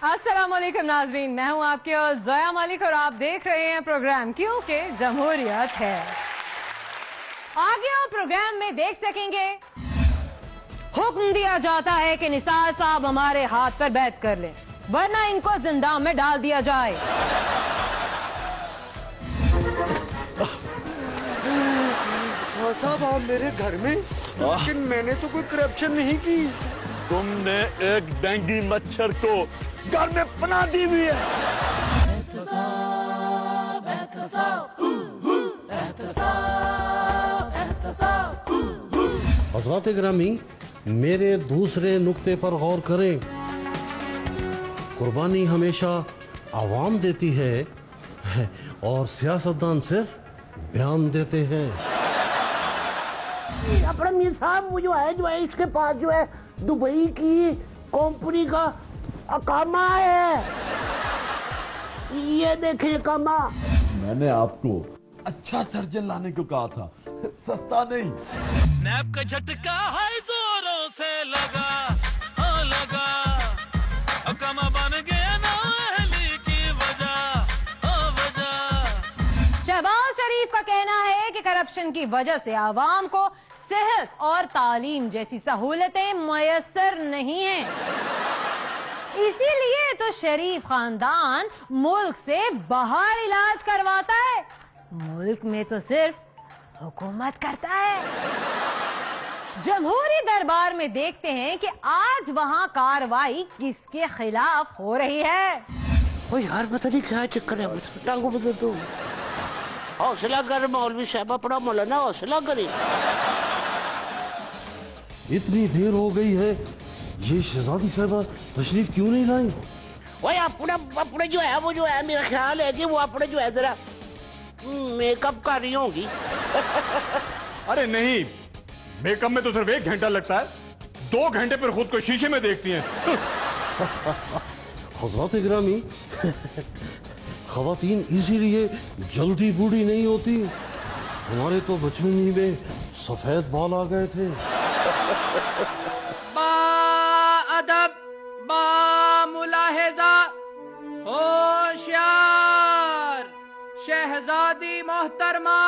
अस्सलामुअलैकुम नाजरीन, मैं हूं आपके और ज़या मालिक और आप देख रहे हैं प्रोग्राम क्योंकि जमहूरियत है। आगे आप प्रोग्राम में देख सकेंगे, हुक्म दिया जाता है कि निसार साहब हमारे हाथ पर बैठ कर लें वरना इनको जिंदा में डाल दिया जाए। साहब आप मेरे घर में, लेकिन मैंने तो कोई करप्शन नहीं की। तुमने एक डेंगी मच्छर को घर में पनाह दी हुई है। हज़रात गिरामी, मेरे दूसरे नुक्ते पर गौर करें। कुर्बानी हमेशा आवाम देती है और सियासतदान सिर्फ बयान देते हैं। अपना मीर साहब वो जो है इसके पास जो है दुबई की कंपनी का अकामा है। ये देखिए अकामा। मैंने आपको अच्छा सर्जन लाने को कहा था, सस्ता नहीं। नैप का झटका है जोरों से लगा, हाँ लगा। अकामा बन गया ना अहली की वजह, हाँ वजह। शहबाज शरीफ का कहना है कि करप्शन की वजह से आवाम को सेहत और तालीम जैसी सहूलतें मयसर नहीं हैं। इसीलिए तो शरीफ खानदान मुल्क से बाहर इलाज करवाता है, मुल्क में तो सिर्फ हुकूमत करता है। जमहूरी दरबार में देखते हैं कि आज वहां कार्रवाई किसके खिलाफ हो रही है। ओ यार पता नहीं क्या चक्कर है, टांगों बदल दो। हौसला कर मौलवी साहब, अपना मौलाना हौसला करे। इतनी देर हो गई है, ये शहजादी साहबा तशरीफ क्यों नहीं लाई? वही अपने जो है वो जो है, मेरा ख्याल है कि वो अपने जो है जरा मेकअप कर रही होंगी। अरे नहीं, मेकअप में तो सिर्फ 1 घंटा लगता है, 2 घंटे पर खुद को शीशे में देखती हैं। हज़रात गिरामी, ख़वातीन इसीलिए जल्दी बूढ़ी नहीं होती। हमारे तो बचपन ही में सफेद बाल आ गए थे। बाअदब, बामुलाहिजा, होशियार शहजादी मोहतरमा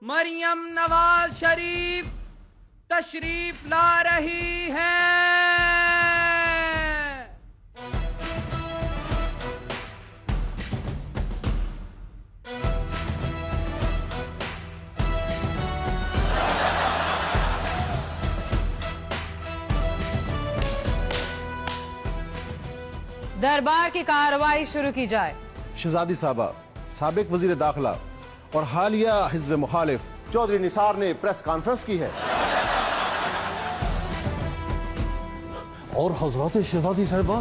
मरियम नवाज शरीफ तशरीफ ला रही हैं। दरबार की कार्रवाई शुरू की जाए। शहजादी साहबा, साबिक वजीर दाखिला और हालिया हिज़्ब मुखालिफ चौधरी निसार ने प्रेस कॉन्फ्रेंस की है। और हज़रत शहजादी साहबा,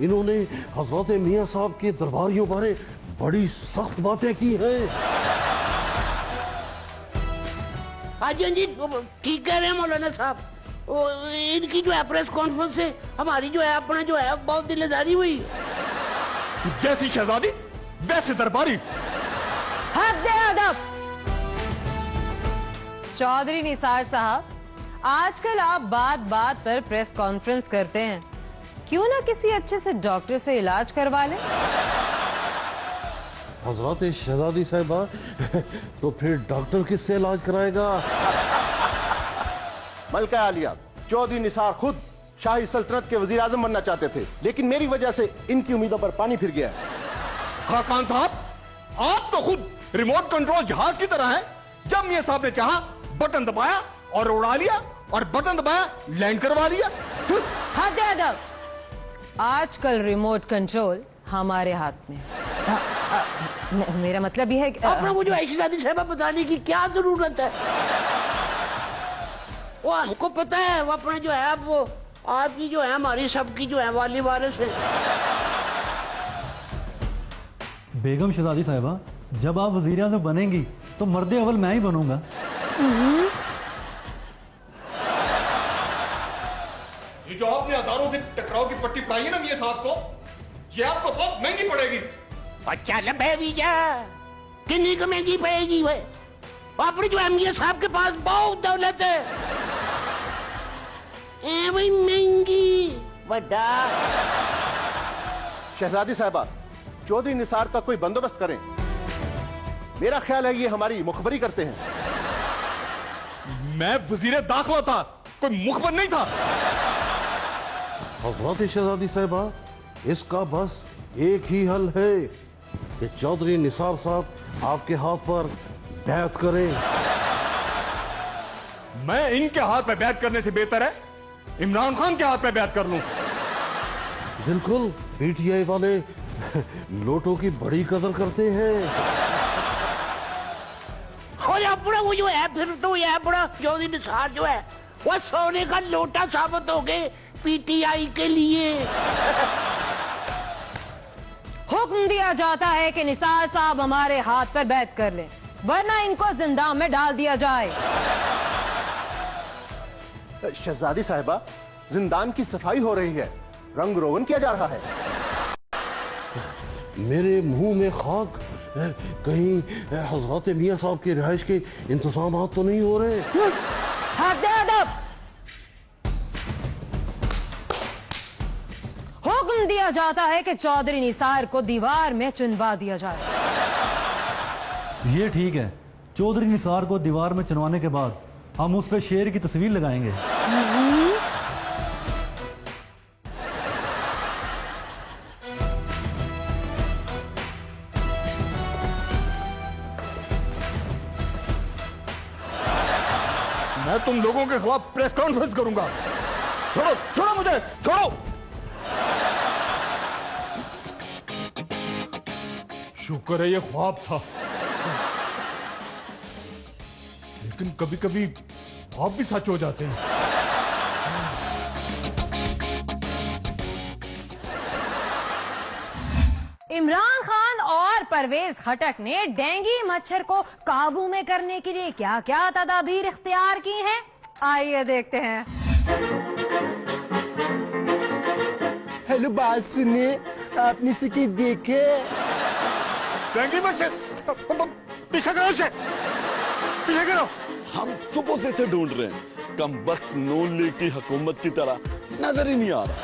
इन्होंने हज़रत मियां साहब के दरबारियों बारे बड़ी सख्त बातें की हैं। हाँ जी, ठीक कह रहे हैं मौलाना साहब। इनकी जो है प्रेस कॉन्फ्रेंस से हमारी जो है अपना जो है बहुत दिलदारी हुई। जैसी शहजादी वैसे दरबारी। हद अदब। चौधरी निसार साहब, आजकल आप बात बात पर प्रेस कॉन्फ्रेंस करते हैं, क्यों ना किसी अच्छे से डॉक्टर से इलाज करवा लें। हज़रत शहजादी साहबा, तो फिर डॉक्टर किससे इलाज कराएगा? मलका आलिया, चौधरी निसार खुद शाही सल्तनत के वजीर आजम बनना चाहते थे, लेकिन मेरी वजह से इनकी उम्मीदों पर पानी फिर गया है। खाकान साहब, आप तो खुद रिमोट कंट्रोल जहाज की तरह हैं। जब मियां साहब ने चाहा बटन दबाया और उड़ा लिया, और बटन दबाया लैंड करवा लिया। हद अदब। आजकल रिमोट कंट्रोल हमारे हाथ में है। मेरा मतलब यह है कि अपना वो जो शहजादी साहबा बताने की क्या जरूरत है, वो हमको पता है। वो अपना जो है वो आपकी जो है हमारी सबकी जो है वाली वारिस है। बेगम शहजादी साहिबा, जब आप वज़ीर आज़म बनेंगी तो मर्दे अव्वल मैं ही बनूंगा। ये जो आपने हजारों से टकराव की पट्टी पढ़ाई है ना मियां साहब को, ये आपको बहुत महंगी पड़ेगी। अच्छा भैया, कितनी को महंगी पड़ेगी? अपने जो मियां साहब के पास बहुत दौलत है। वही महंगी बड़ा शहजादी साहबा, चौधरी निसार का कोई बंदोबस्त करें। मेरा ख्याल है ये हमारी मुखबरी करते हैं। मैं वजीर दाखिला था, कोई मुखबर नहीं था। हजरत शहजादी साहबा, इसका बस एक ही हल है कि चौधरी निसार साहब आपके हाथ पर बैत करें। मैं इनके हाथ पे बैत करने से बेहतर है इमरान खान के हाथ पे बैत कर लूं। बिल्कुल, पीटीआई वाले नोटों की बड़ी कदर करते हैं। हो या बड़ा वो जो है, फिर तो यह बड़ा चौधरी निसार जो है वो सोने का लोटा साबित हो गए पीटीआई के लिए। हुक्म दिया जाता है कि निसार साहब हमारे हाथ पर बैत कर लें, वरना इनको जिंदान में डाल दिया जाए। शहजादी साहिबा, जिंदान की सफाई हो रही है, रंग रोगन किया जा रहा है। मेरे मुंह में खाक, कहीं हजरत मियां साहब की रिहाइश के इंतजाम तो नहीं हो रहे? हद अदब। हुक्म दिया जाता है कि चौधरी निसार को दीवार में चुनवा दिया जाए। ये ठीक है, चौधरी निसार को दीवार में चुनवाने के बाद हम उस पर शेर की तस्वीर लगाएंगे। मैं तुम लोगों के खिलाफ प्रेस कॉन्फ्रेंस करूंगा। छोड़ो छोड़ो मुझे, छोड़ो। शुक्र है ये ख्वाब था, लेकिन कभी कभी ख्वाब भी सच हो जाते हैं। इमरान खान और परवेज खटक ने डेंगू मच्छर को काबू में करने के लिए क्या क्या तदाबीर इख्तियार की हैं, आइए देखते हैं। हेलो, बात सुनिए, आपने इसकी देखे? डेंगू मच्छर, पीछे करो उसे, पीछे करो। हम सुबह से इसे ढूंढ रहे हैं, कम वक्त नून लीग की हुकूमत की तरह नजर ही नहीं आ रहा।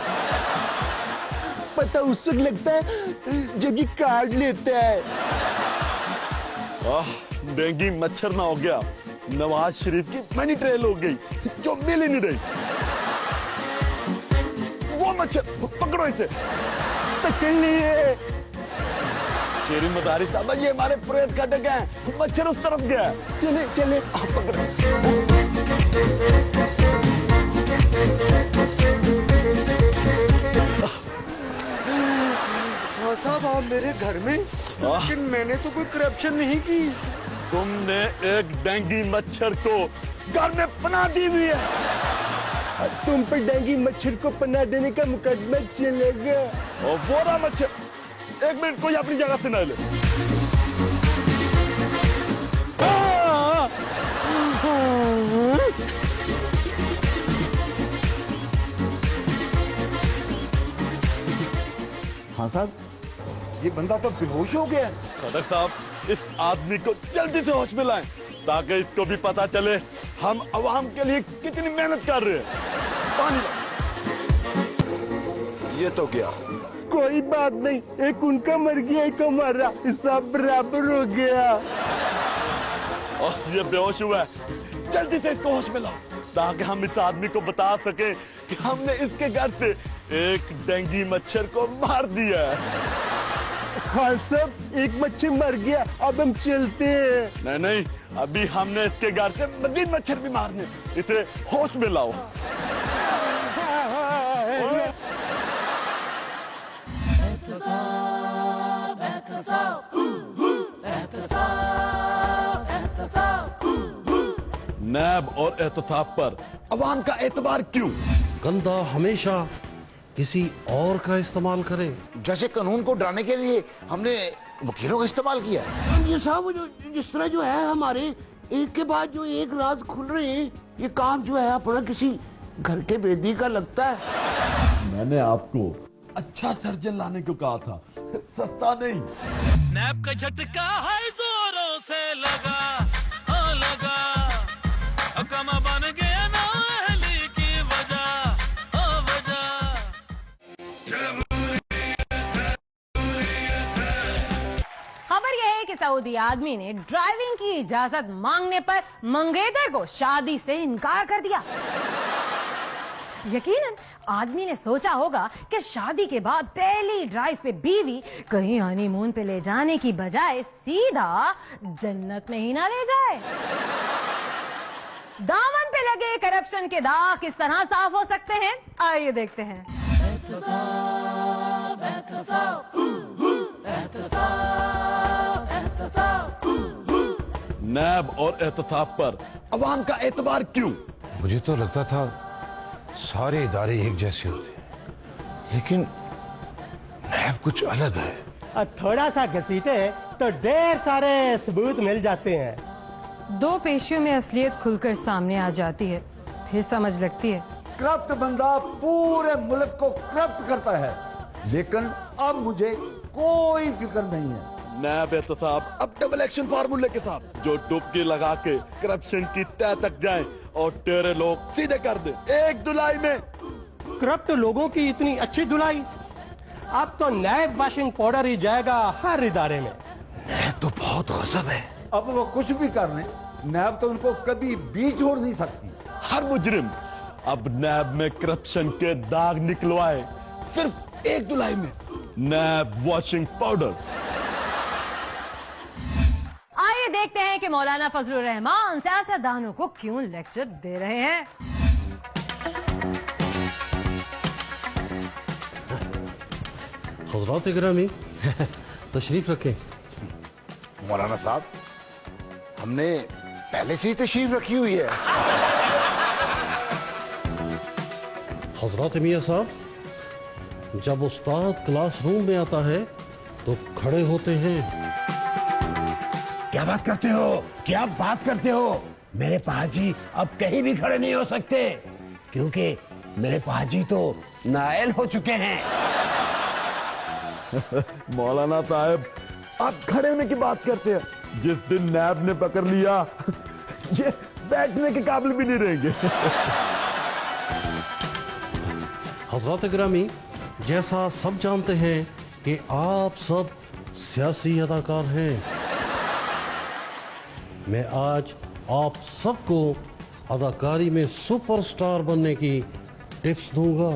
पता उस वक्त लगता है जब ये काट लेता है। डेंगू मच्छर ना हो गया, नवाज शरीफ की मनी ट्रेल हो गई जो मिल ही नहीं रही। वो मच्छर, पकड़ो इसे। पकड़ लिए। शेरी मदारी साहब, ये हमारे प्रेत का जगह है, मच्छर उस तरफ गया है। चले चले, पकड़ो। साहब, आप मेरे घर में, लेकिन मैंने तो कोई करप्शन नहीं की। तुमने एक डेंगू मच्छर को घर में पनाह दी हुई है। तुम पर डेंगू मच्छर को पनाह देने का मुकदमा चलेगा। और वो रहा मच्छर, एक मिनट कोई अपनी जगह से ना ले। हाँ साहब, ये बंदा तो बेहोश हो गया है। सदर साहब, इस आदमी को जल्दी से होश में लाएं, ताकि इसको भी पता चले हम अवाम के लिए कितनी मेहनत कर रहे हैं। पानी ला। ये तो क्या? कोई बात नहीं, एक उनका मर गया, एक हमारा, सब बराबर हो गया। और ये बेहोश हुआ है, जल्दी से इसको होश में लाओ, ताकि हम इस आदमी को बता सके कि हमने इसके घर से एक डेंगू मच्छर को मार दिया है। खान साहब, एक मच्छर मर गया, अब हम चलते हैं। नहीं नहीं, अभी हमने इसके घर से मजीद मच्छर भी मारने, इसे होश में लाओ। नैब और एहतसाब पर अवाम का एतबार क्यों? गंदा हमेशा किसी और का इस्तेमाल करें। जैसे कानून को डराने के लिए हमने वकीलों का इस्तेमाल किया। ये साहब, जिस तरह जो है हमारे एक के बाद जो एक राज खुल रहे हैं, ये काम जो है अपना किसी घर के बेदी का लगता है। मैंने आपको अच्छा सर्जन लाने को कहा था, सस्ता नहीं। नैप का झटका है जोरों से लगा, लगा, कमा बन गया ना अहली की वजह, वजह। सऊदी आदमी ने ड्राइविंग की इजाजत मांगने पर मंगेतर को शादी से इनकार कर दिया। यकीनन आदमी ने सोचा होगा कि शादी के बाद पहली ड्राइव पे बीवी कहीं हनीमून पे ले जाने की बजाय सीधा जन्नत में ही ना ले जाए। दामन पे लगे करप्शन के दाग किस तरह साफ हो सकते हैं, आइए देखते हैं। नैब और एहतसाब पर अवाम का एतबार क्यों? मुझे तो लगता था सारे इदारे एक जैसे होते हैं, लेकिन नैब कुछ अलग है। और थोड़ा सा घसीटे तो ढेर सारे सबूत मिल जाते हैं। दो पेशियों में असलियत खुलकर सामने आ जाती है, फिर समझ लगती है। करप्ट बंदा पूरे मुल्क को करप्ट करता है, लेकिन अब मुझे कोई फिक्र नहीं है। नैब एहतसाब अब डबल एक्शन फार्मूले के साथ जो डुबकी लगा के करप्शन की तह तक जाए और तेरे लोग सीधे कर दे एक धुलाई में। करप्ट लोगों की इतनी अच्छी धुलाई, अब तो नैब वॉशिंग पाउडर ही जाएगा हर इदारे में। नैब तो बहुत गजब है। अब वो कुछ भी कर लें, नैब तो उनको कभी भी छोड़ नहीं सकती। हर मुजरिम अब नैब में करप्शन के दाग निकलवाए सिर्फ एक धुलाई में, नैब वॉशिंग पाउडर। आइए देखते हैं कि मौलाना फजलुर रहमान सियासतदानों को क्यों लेक्चर दे रहे हैं। हज़रात गिरामी, तशरीफ रखें। मौलाना साहब, हमने पहले से ही तशरीफ रखी हुई है। हज़रात मियां साहब, जब उस्ताद क्लासरूम में आता है तो खड़े होते हैं। क्या बात करते हो? क्या बात करते हो? मेरे पाजी अब कहीं भी खड़े नहीं हो सकते, क्योंकि मेरे पाजी तो नायल हो चुके हैं। मौलाना साहब, आप खड़े होने की बात करते हैं, जिस दिन नैब ने पकड़ लिया ये बैठने के काबिल भी नहीं रहेंगे। हज़रात गिरामी, जैसा सब जानते हैं कि आप सब सियासी अदाकार हैं, मैं आज आप सबको अदाकारी में सुपरस्टार बनने की टिप्स दूंगा।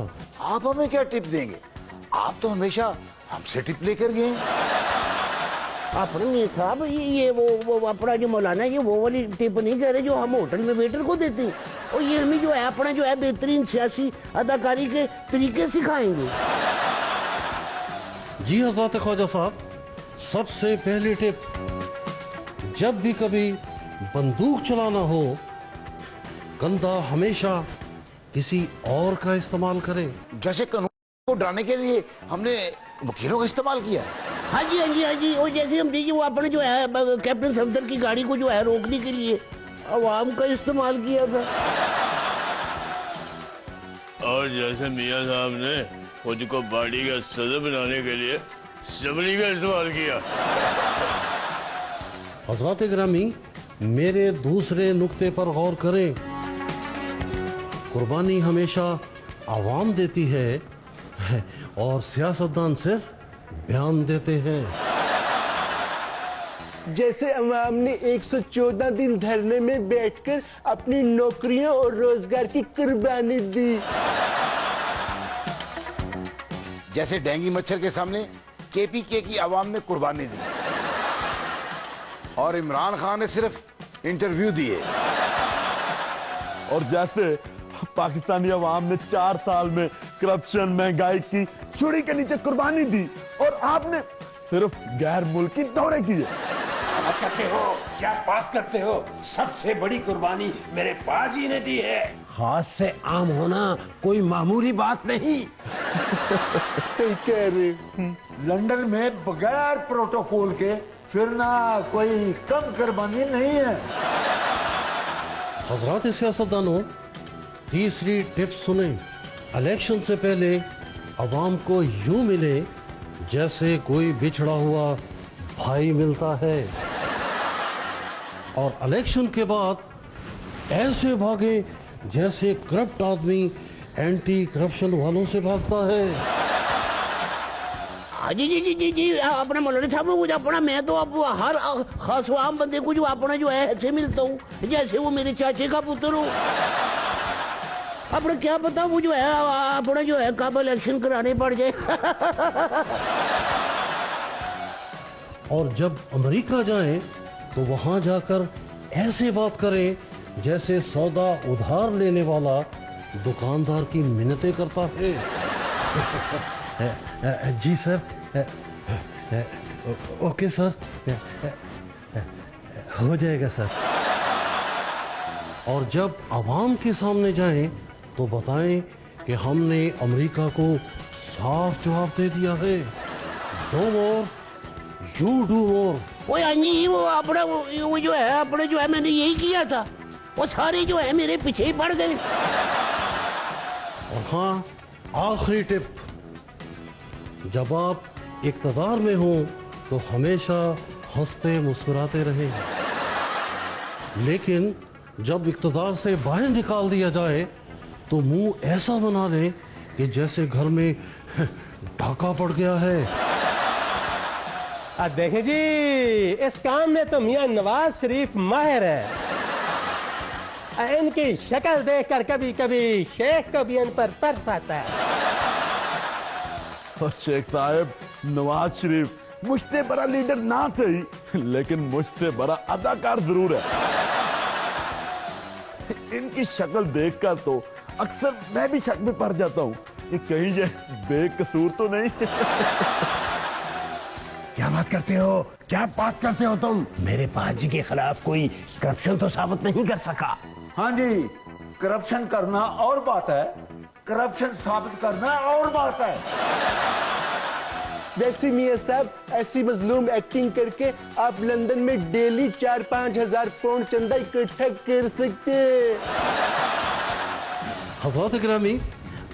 आप हमें क्या टिप देंगे? आप तो हमेशा हमसे टिप लेकर गए। अपने मियां साहब, ये वो अपना जो मौलाना है, ये वो वाली टिप नहीं कह रहे जो हम होटल में वेटर को देते हैं, और ये हमें जो है अपना जो है बेहतरीन सियासी अदाकारी के तरीके सिखाएंगे। जी हज़रत ख्वाजा साहब, सबसे पहली टिप, जब भी कभी बंदूक चलाना हो, कंधा हमेशा किसी और का इस्तेमाल करें। जैसे कानून को डराने के लिए हमने वकीलों का इस्तेमाल किया। हाँ जी, हाँ जी, हाँ जी। और जैसे हम देखिए वो अपने जो है कैप्टन सफदर की गाड़ी को जो है रोकने के लिए अवाम का इस्तेमाल किया था। और जैसे मियां साहब ने खुद को बॉडी का सदर बनाने के लिए सबरी का इस्तेमाल किया। हज़रात गिरामी, मेरे दूसरे नुक्ते पर गौर करें। कुर्बानी हमेशा आवाम देती है और सियासतदान सिर्फ बयान देते हैं। जैसे अवाम ने 114 दिन धरने में बैठकर अपनी नौकरियों और रोजगार की कुर्बानी दी। जैसे डेंगू मच्छर के सामने केपीके की आवाम ने कुर्बानी दी और इमरान खान ने सिर्फ इंटरव्यू दिए। और जैसे पाकिस्तानी अवाम ने 4 साल में करप्शन, महंगाई की छुरी के नीचे कुर्बानी दी और आपने सिर्फ गैर मुल्की दौरे किए। बात करते हो? क्या बात करते हो? सबसे बड़ी कुर्बानी मेरे बाजी ने दी है। हाथ से आम होना कोई मामूली बात नहीं। सही कह रहे। लंदन में बगैर प्रोटोकॉल के फिरना कोई कम कुर्बानी नहीं है। हज़रात सियासतदानों, तीसरी टिप सुने। इलेक्शन से पहले अवाम को यूं मिले जैसे कोई बिछड़ा हुआ भाई मिलता है, और इलेक्शन के बाद ऐसे भागे जैसे करप्ट आदमी एंटी करप्शन वालों से भागता है। हाँ जी जी जी जी जी अपने मौलाना साहब मुझे अपना मैं तो अब हर खास आम बंदे को जो अपना जो है ऐसे मिलता हूँ जैसे वो मेरे चाचे का पुत्र हो। अपने क्या पता वो जो है अपना जो है कब इलेक्शन कराने पड़ जाए। और जब अमेरिका जाएं तो वहां जाकर ऐसे बात करें जैसे सौदा उधार लेने वाला दुकानदार की मिन्नतें करता है। जी सर, ओके सर, हो जाएगा सर। और जब आवाम के सामने जाएं तो बताएं कि हमने अमेरिका को साफ जवाब दे दिया है, do more you do more. वो यानी वो अपना वो जो है अपने जो है मैंने यही किया था, वो सारे जो है मेरे पीछे ही पड़ गए। और हाँ, आखिरी टिप, जब आप इक़्तिदार में हो तो हमेशा हंसते मुस्कुराते रहें, लेकिन जब इक़्तिदार से बाहर निकाल दिया जाए तो मुंह ऐसा बना लें कि जैसे घर में ढाका पड़ गया है। देखें जी, इस काम में तो मियां नवाज शरीफ माहिर है। इनकी शक्ल देखकर कभी कभी शेख को भी इन पर तरस आता है। और शेख साहब, नवाज शरीफ मुझसे बड़ा लीडर ना सही, लेकिन मुझसे बड़ा अदाकार जरूर है। इनकी शक्ल देखकर तो अक्सर मैं भी शक में पड़ जाता हूँ कि कहीं ये बेकसूर तो नहीं। क्या बात करते हो, क्या बात करते हो तुम? मेरे पाजी के खिलाफ कोई करप्शन तो साबित नहीं कर सका। हाँ जी, करप्शन करना और बात है, करप्शन साबित करना और बात है। वैसे मियां साहब, ऐसी मजलूम एक्टिंग करके आप लंदन में डेली 4-5 हजार पाउंड चंदा इकट्ठा कर सकते हैं। हज़रात गिरामी,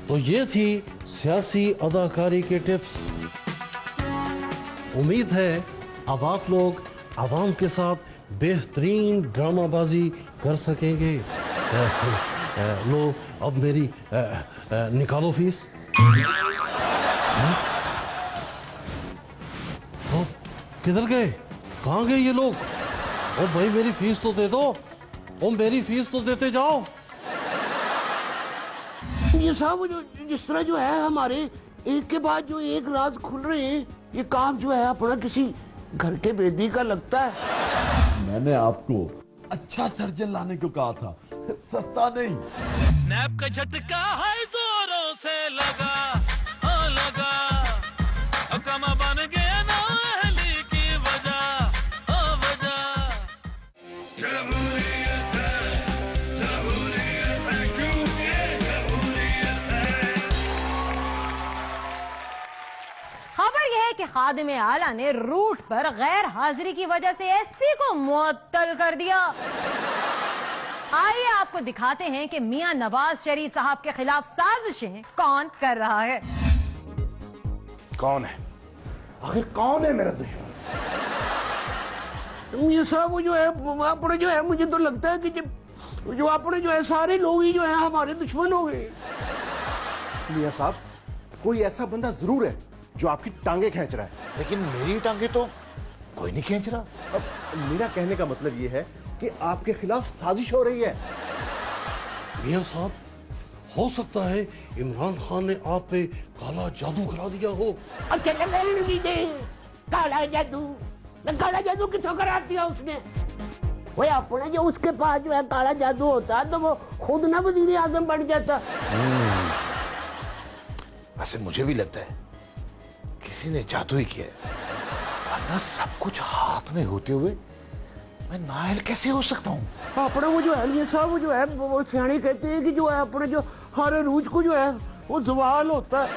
तो ये थी सियासी अदाकारी के टिप्स। उम्मीद है अब आप लोग आवाम के साथ बेहतरीन ड्रामाबाजी कर सकेंगे। लो अब मेरी निकालो फीस। किधर गए, कहाँ गए ये लोग? ओ भाई मेरी फीस तो दे दो, ओ मेरी फीस तो देते जाओ। ये साहब जो जिस तरह जो है हमारे एक के बाद जो एक राज खुल रहे हैं, ये काम जो है अपना किसी घर के बेदी का लगता है। मैंने आपको अच्छा सर्जन लाने को कहा था, सस्ता नहीं। नैप का झटका है जोरों से लगा, हाँ लगा, कमा बन गया ना अहली की वजह, हाँ वजह। जमहूरियत है, जमहूरियत है, क्योंकि जमहूरियत है। खबर यह है कि खादिम आला ने रूट पर गैर हाजिरी की वजह से एसपी को मुअत्तल कर दिया। आइए आपको दिखाते हैं कि मियां नवाज शरीफ साहब के खिलाफ साजिशें कौन कर रहा है। कौन है आखिर, कौन है मेरा दुश्मन? ये साहब वो जो है अपने जो है मुझे तो लगता है कि जो अपने जो है सारे लोग ही जो है हमारे दुश्मन हो गए। मियां साहब, कोई ऐसा बंदा जरूर है जो आपकी टांगे खींच रहा है। लेकिन मेरी टांगे तो कोई नहीं खींच रहा। अब मेरा कहने का मतलब ये है कि आपके खिलाफ साजिश हो रही है। मियां साहब, हो सकता है इमरान खान ने आप पे काला जादू करा दिया हो। अच्छा काला जादू, काला जादू किसको करा दिया उसने? वो अपने जो उसके पास जो है काला जादू होता तो वो खुद ना वजीर आजम बन जाता। वैसे मुझे भी लगता है किसी ने जादू ही किया है, वरना सब कुछ हाथ में होते हुए मैं नायल कैसे हो सकता हूँ? अपने वो जो है ये साहब वो जो है वो सियाने कहते हैं कि जो है अपने जो हर रूज को जो है वो जवाल होता है।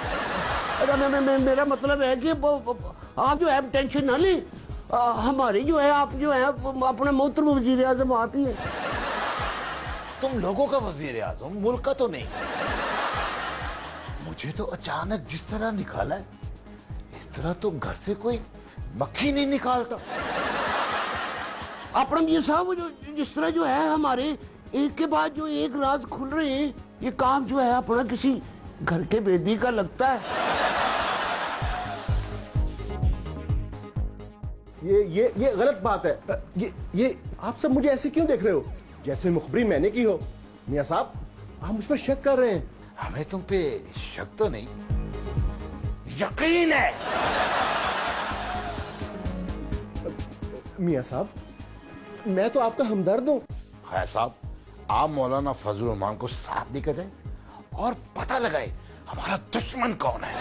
मेरा मतलब है कि आप जो है टेंशन ना लें, हमारी जो है आप जो है अपने मोहतरम वजीर आजम आप ही है। तुम लोगों का वजीर आजम, मुल्क का तो नहीं। मुझे तो अचानक जिस तरह निकाला है, इस तरह तो घर से कोई मक्खी नहीं निकालता। अपना ये साहब जो जिस तरह जो है हमारे एक के बाद जो एक राज खुल रहे हैं, ये काम जो है अपना किसी घर के बेदी का लगता है। ये गलत बात है। ये आप सब मुझे ऐसे क्यों देख रहे हो, जैसे मुखबरी मैंने की हो? मियां साहब, आप मुझ पर शक कर रहे हैं। हमें तुम पे शक तो नहीं, यकीन है। मियां साहब, मैं तो आपका हमदर्द हूं। है साहब, आप मौलाना फजलुर रहमान को साथ लेकर जाए और पता लगाए हमारा दुश्मन कौन है।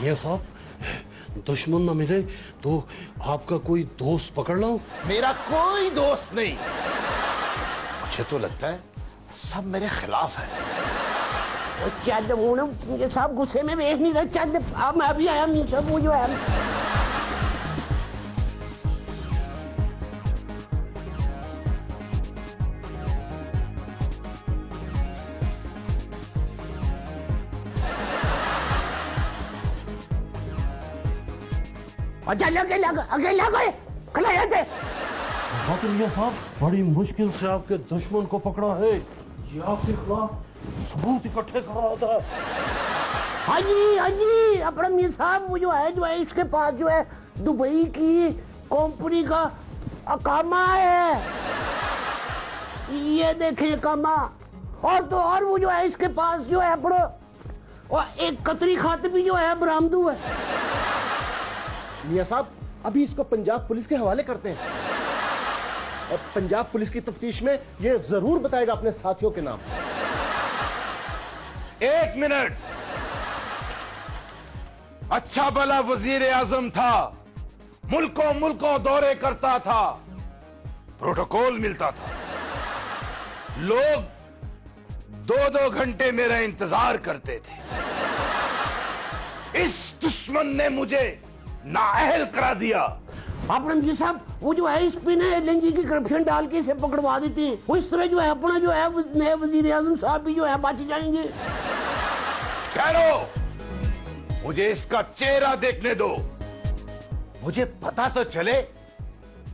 ये साहब, दुश्मन ना मिले तो आपका कोई दोस्त पकड़ लो। मेरा कोई दोस्त नहीं, मुझे तो लगता है सब मेरे खिलाफ है। ये साहब गुस्से में वेख नहीं रहे। अब मैं अभी आया नहीं सब वो जो है। अकेला खड़ा जाते। साहब, बड़ी मुश्किल से आपके दुश्मन को पकड़ा है। ये आपके खिलाफ सबूत इकट्ठे कर रहा था। हाँ जी, अपना मियां साहब वो जो है इसके पास जो है दुबई की कंपनी का अकामा है। ये देखें अकामा। और तो और वो जो है इसके पास जो है अपना और एक कतरी खात भी जो है बरामदू है। मियां साहब, अभी इसको पंजाब पुलिस के हवाले करते हैं और पंजाब पुलिस की तफ्तीश में ये जरूर बताएगा अपने साथियों के नाम। 1 मिनट। अच्छा भला वजीर आजम था, मुल्कों दौरे करता था, प्रोटोकॉल मिलता था, लोग 2-2 घंटे मेरा इंतजार करते थे। इस दुश्मन ने मुझे नाअहल करा दिया। अपना मियां साहब वो जो है इस पे ना एलएनजी की करप्शन डाल के इसे पकड़वा देती है। वो इस तरह जो है अपना जो है नए वजीर आजम साहब भी जो है बच जाएंगे। ठहरो, मुझे इसका चेहरा देखने दो, मुझे पता तो चले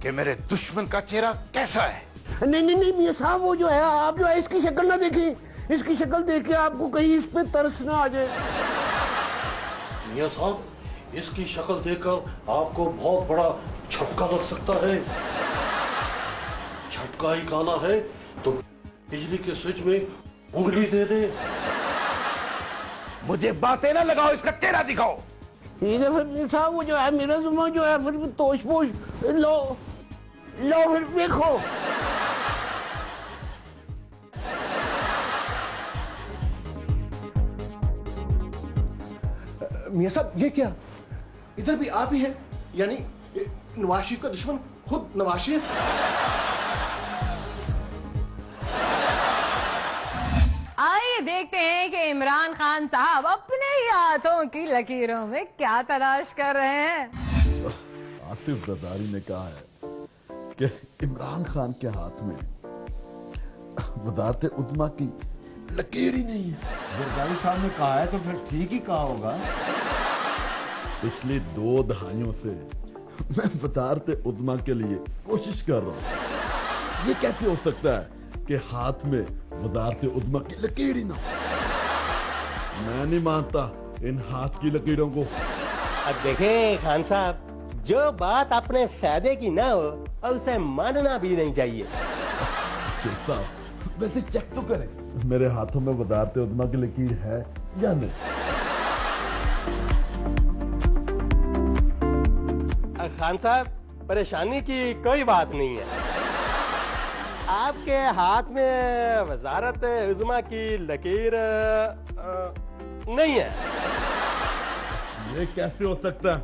कि मेरे दुश्मन का चेहरा कैसा है। नहीं मियां साहब, वो जो है आप जो है इसकी शक्ल ना देखें। इसकी शक्ल देख के आपको कहीं इस पे तरस ना आ जाए। मियां साहब, इसकी शक्ल देखकर आपको बहुत बड़ा झटका लग सकता है। झटका ही खाना है तो बिजली के स्विच में उंगली दे दे। मुझे बातें ना लगाओ, इसका चेहरा दिखाओ। ठीक है फिर साहब, वो जो है मेरा जुम्मा जो है फिर तोश पोश लो फिर देखो। मियां साहब, ये क्या, इधर भी आप ही हैं? यानी नवाज शरीफ का दुश्मन खुद नवाज शरीफ। आइए देखते हैं कि इमरान खान साहब अपने ही हाथों की लकीरों में क्या तलाश कर रहे हैं। आसिफ जरदारी ने कहा है कि इमरान खान के हाथ में वज़ारत उद्मा की लकीर ही नहीं है। जरदारी साहब ने कहा है तो फिर ठीक ही कहा होगा। पिछली 2 दहाइयों से मैं वज़ारत उद्मा के लिए कोशिश कर रहा हूं। ये कैसे हो सकता है कि हाथ में वज़ारत उद्मा की लकीर ही ना हो? मैं नहीं मानता इन हाथ की लकीरों को। अब देखें खान साहब, जो बात अपने फायदे की ना हो और उसे मानना भी नहीं चाहिए। साहब, वैसे चेक तो करें मेरे हाथों में वज़ारत उद्मा की लकीर है या नहीं। खान साहब, परेशानी की कोई बात नहीं है। आपके हाथ में वज़ारत उज़्मा की लकीर नहीं है। ये कैसे हो सकता है?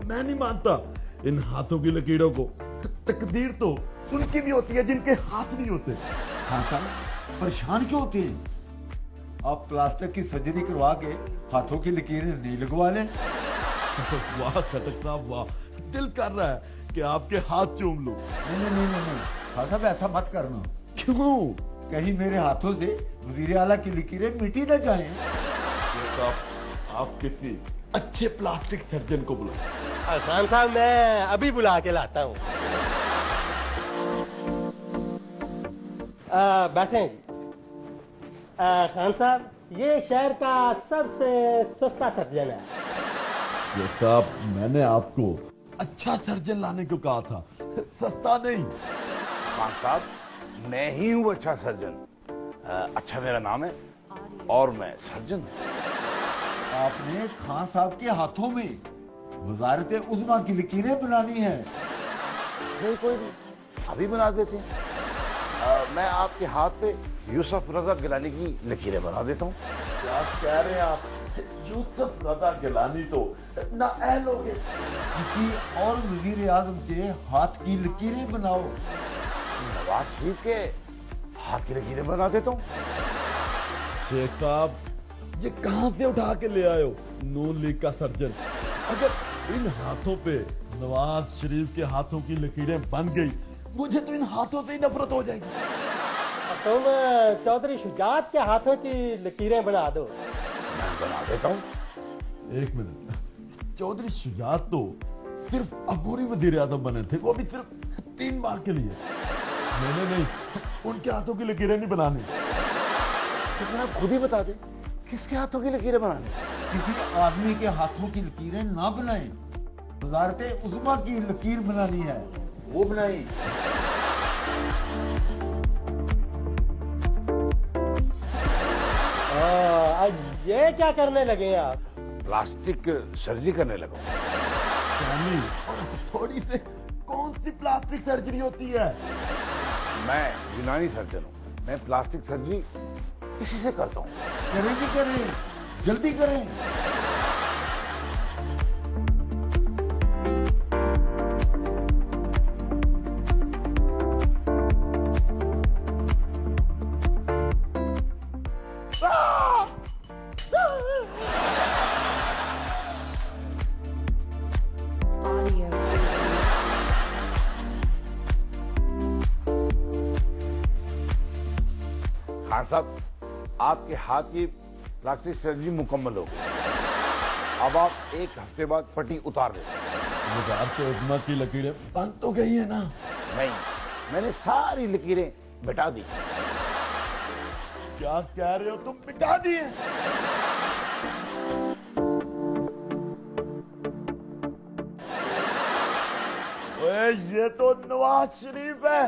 मैं नहीं मानता इन हाथों की लकीरों को। तकदीर तो उनकी भी होती है जिनके हाथ नहीं होते। हाँ साहब, परेशान क्यों होती है? आप प्लास्टर की सर्जरी करवा के हाथों की लकीरें नहीं लगवा लें। वाह खटक साहब वाह, दिल कर रहा है कि आपके हाथ चूम लूं। नहीं खान साहब, ऐसा मत करना। क्यों? कहीं मेरे हाथों से वजीर आला की लकीरें मिटी न जाएं। आप किसी अच्छे प्लास्टिक सर्जन को बुलाओ। खान साहब, मैं अभी बुला के लाता हूँ। बैठें। खान साहब, ये शहर का सबसे सस्ता सर्जन है। ये साहब, मैंने आपको अच्छा सर्जन लाने को कहा था, सस्ता नहीं। खान साहब मैं ही हूं अच्छा सर्जन। अच्छा मेरा नाम है और मैं सर्जन हूं। आपने खान साहब के हाथों में वजारत उज़्मा की लकीरें बनानी है। नहीं कोई नहीं, अभी बना देते हैं। मैं आपके हाथ पे यूसुफ रजा गिलानी की लकीरें बना देता हूँ। क्या कह रहे हैं आप? यूसुफ रजा गिलानी तो नाअहल हो गए। किसी और वजीर आजम के हाथ की लकीरें बनाओ। नवाज शरीफ के हाथ की लकीरें बना देता हूँ। शेख साहब ये कहां से उठा के ले आए हो नून लीग का सर्जन? अगर इन हाथों पे नवाज शरीफ के हाथों की लकीरें बन गई, मुझे तो इन हाथों से ही नफरत हो जाएगी। तुम चौधरी शुजात के हाथों की लकीरें बना दो। मैं बना देता हूँ। एक मिनट, चौधरी शुजात तो सिर्फ अबूरी वजीर आजम बने थे, वो भी सिर्फ 3 बार के लिए। नहीं, उनके हाथों की लकीरें नहीं बनानी। तो आप खुद ही बता दें किसके हाथों की लकीरें बनानी? किसी आदमी के हाथों की लकीरें ना बनाएं, वजारत उज़्मा की लकीर बनानी है, वो बनाई। ये क्या करने लगे आप? प्लास्टिक सर्जरी करने लगा। थोड़ी से कौन सी प्लास्टिक सर्जरी होती है? मैं यूनानी सर्जन हूं, मैं प्लास्टिक सर्जरी इसी से करता हूं। करें, जल्दी करें। खान साहब आपके हाथ की प्लास्टिक सर्जरी मुकम्मल हो गई। अब आप 1 हफ्ते बाद पट्टी उतार दें। वजारत उज़्मा की लकीरें बंद तो गई है ना? नहीं, मैंने सारी लकीरें मिटा दी। क्या कह रहे हो तुम? मिटा दिए? ये तो नवाज शरीफ है।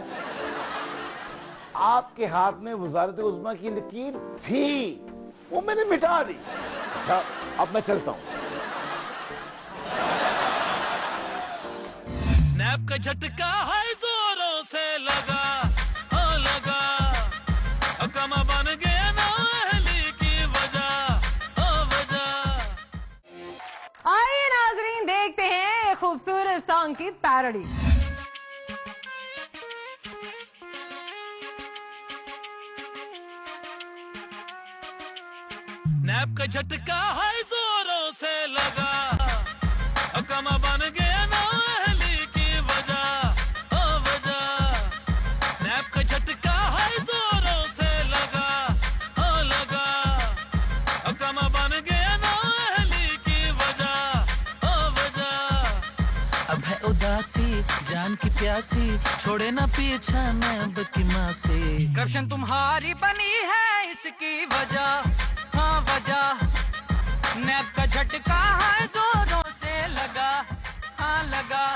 आपके हाथ में वजारत उज़्मा की लकीर थी, वो मैंने मिटा दी। अच्छा अब मैं चलता हूं। नैप का झटका है जोरों से लगा, हाँ लगा, अकमा बन गया ना अहली की वजह, हाँ वजह। आइए नाजरीन देखते हैं एक खूबसूरत सॉन्ग की पैरोडी। नैप का झटका है जोरों से लगा, अकमा बन गया ना अहली की वजह, हाँ वजह। नैप का झटका है जोरों से लगा, हाँ लगा, अकमा बन गया ना अहली की वजह, हाँ वजह। अब है उदासी जान की प्यासी, छोड़े ना पीछा नैब की माँ से। करप्शन तुम्हारी बनी है इसकी वजह, हाँ वजह। नैब का झटका है जोरों से लगा, हाँ लगा।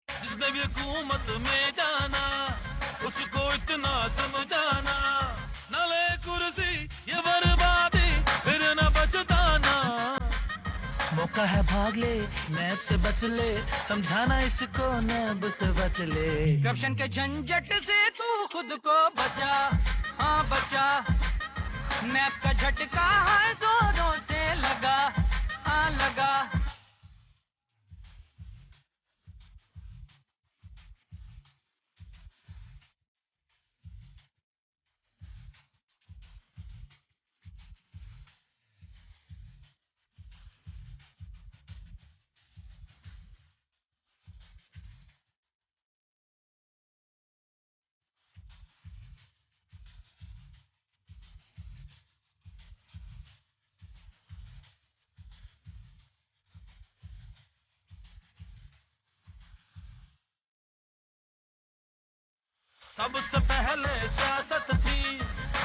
जिसने भी हुकूमत में जाना उसको इतना समझाना, न ले कुर्सी ये बर्बादी फिर न बचताना। मौका है भाग ले, नैब से बच ले, समझाना इसको नैब से बच ले। करप्शन के झंझट से तू खुद को बचा, हाँ बचा। नैब का झटका है जोरों से लगा, हाँ लगा। सबसे पहले सियासत थी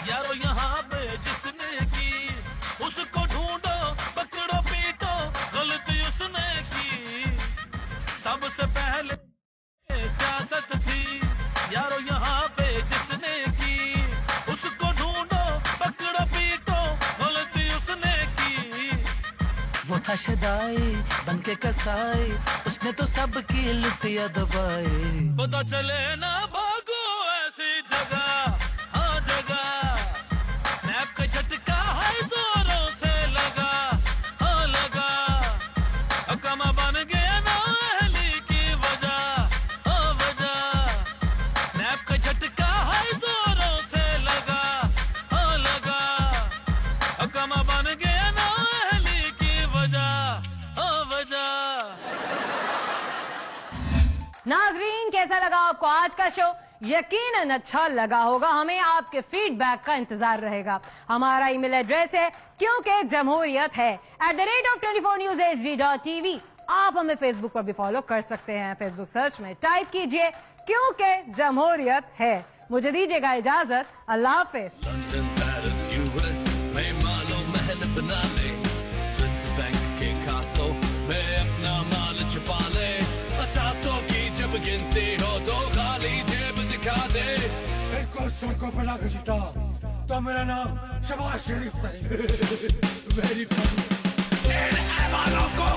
यारो यहाँ पे जिसने की, उसको ढूंढो पकड़ो पीटो, गलती उसने की। सबसे पहले सियासत थी यारो यहाँ पे जिसने की, उसको ढूंढो पकड़ो पीटो, गलती उसने की। वो था शदाई बनके कसाई, उसने तो सबकी लुटिया दबाई। पता चले ना भागो ऐसी जगह, हाँ जगह, नैप का झटका है जोरों से लगा, हाँ लगा, अकामा बन गया ना अहली की वजह, हाँ वजह, नैप का झटका है जोरों से लगा, हाँ लगा, अकामा बन गया ना अहली की वजह, हाँ वजह। नाजरीन, कैसा लगा आपको आज का शो? यकीनन अच्छा लगा होगा। हमें आपके फीडबैक का इंतजार रहेगा। हमारा ईमेल एड्रेस है क्योंकि जमहूरियत है @24newshd.tv। आप हमें फेसबुक पर भी फॉलो कर सकते हैं। फेसबुक सर्च में टाइप कीजिए क्योंकि जमहूरियत है। मुझे दीजिएगा इजाजत। अल्लाह हाफिज। लंदन, पेरिस, यूएस में मालो महल बना ले, स्विस बैंक के खातों में अपना माल छुपा ले, असासों की जब गिनती हो तो खाली जेब दिखा दे। इनको सड़कों पर ना घसीटा तो मेरा नाम शबाज शरीफ नहीं। Very funny. इन ऐवानों को